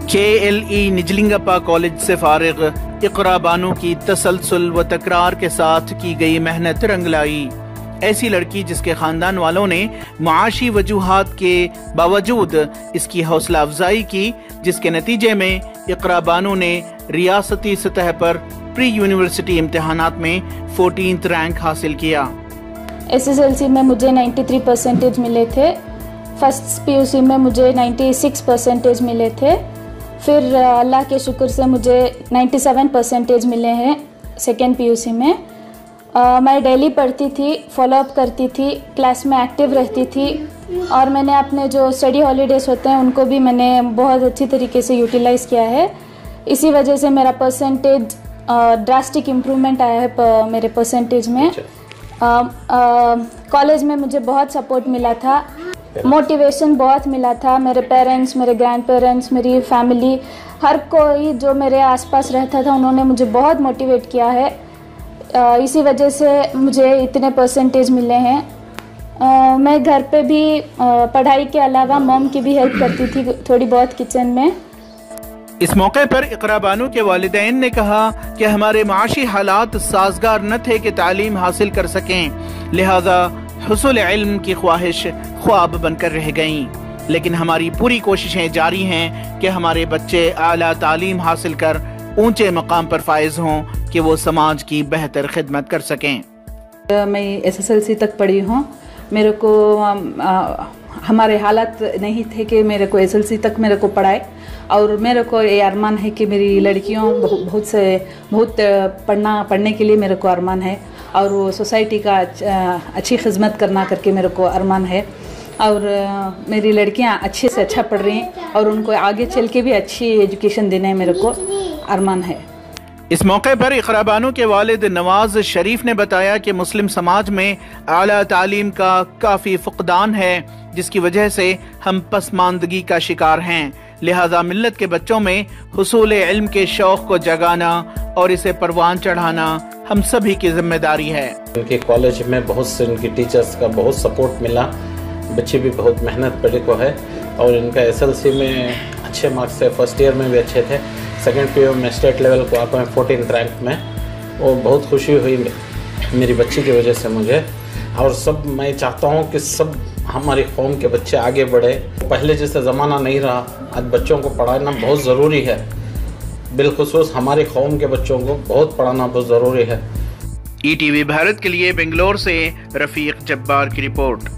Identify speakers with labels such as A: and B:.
A: KLE Nijalingappa college से फारिग इकरा बानो की तसलसल व तकरार के साथ की गई मेहनत रंग लाई। ऐसी लड़की जिसके खानदान वालों ने मुआशी वजूहात के बावजूद इसकी हौसला अफजाई की, जिसके नतीजे में इकरा बानो ने रियासती सतह पर प्री यूनिवर्सिटी इम्तिहानात में 14th रैंक हासिल किया।
B: SSLC में मुझे 93% मिले थे। फर्स्ट PUC में मुझे 96% मिले थे। फिर अल्लाह के शुक्र से मुझे 97% मिले हैं सेकेंड PUC में। मैं डेली पढ़ती थी, फॉलोअप करती थी, क्लास में एक्टिव रहती थी और मैंने अपने जो स्टडी हॉलीडेज़ होते हैं उनको भी मैंने बहुत अच्छी तरीके से यूटिलाइज़ किया है। इसी वजह से मेरा परसेंटेज ड्रास्टिक इम्प्रूवमेंट आया है मेरे परसेंटेज में। कॉलेज में मुझे बहुत सपोर्ट मिला था, मोटिवेशन बहुत मिला था। मेरे पेरेंट्स, मेरे ग्रैंड पेरेंट्स, मेरी फैमिली, हर कोई जो मेरे आसपास रहता था उन्होंने मुझे बहुत मोटिवेट किया है। इसी वजह से मुझे इतने परसेंटेज मिले हैं। मैं घर पे भी पढ़ाई के अलावा मॉम की भी हेल्प करती थी थोड़ी बहुत किचन में।
A: इस मौके पर इकरा बानो के वालिदैन ने कहा कि हमारे माशी हालात साजगार न थे कि तालीम हासिल कर सकें, लिहाजा हुसूल इल्म की ख्वाहिश ख्वाब बनकर रह गईं। लेकिन हमारी पूरी कोशिशें जारी हैं कि हमारे बच्चे आला तालीम हासिल कर ऊंचे मकाम पर फायज हों कि वो समाज की बेहतर खिदमत कर सकें।
C: मैं SSLC तक पढ़ी हूँ। मेरे को हमारे हालात नहीं थे कि मेरे को SSLC तक मेरे को पढ़ाए, और मेरे को ये अरमान है कि मेरी लड़कियों बहुत पढ़ने के लिए मेरे को अरमान है, और वो सोसाइटी का अच्छी खिदमत करना करके मेरे को अरमान है। और मेरी लड़कियां अच्छे से अच्छा पढ़ रही हैं और उनको आगे चल के भी अच्छी एजुकेशन देने मेरे को अरमान है।
A: इस मौके पर इकरा बानो के वालिद नवाज शरीफ ने बताया कि मुस्लिम समाज में आला तालीम का काफ़ी फुकदान है, जिसकी वजह से हम पसमानदगी का शिकार हैं। लिहाजा मिल्लत के बच्चों में हुसूल इल्म के शौक़ को जगाना और इसे परवान चढ़ाना हम सभी की जिम्मेदारी है।
D: इनके कॉलेज में बहुत से इनकी टीचर्स का बहुत सपोर्ट मिला, बच्चे भी बहुत मेहनत पढ़े को है, और इनका SSLC में अच्छे मार्क्स थे, फर्स्ट ईयर में भी अच्छे थे, सेकेंड PU में स्टेट लेवल को आकर 14th रैंक में। वो बहुत खुशी हुई मेरी बच्ची की वजह से मुझे, और सब मैं चाहता हूँ कि सब हमारी कौम के बच्चे आगे बढ़े। पहले जैसा ज़माना नहीं रहा, आज बच्चों को पढ़ाना बहुत ज़रूरी है, बिलखुसूस हमारी कौम के बच्चों को बहुत पढ़ाना बहुत ज़रूरी है।
A: ETV भारत के लिए बेंगलोर से रफ़ीक जब्बार की रिपोर्ट।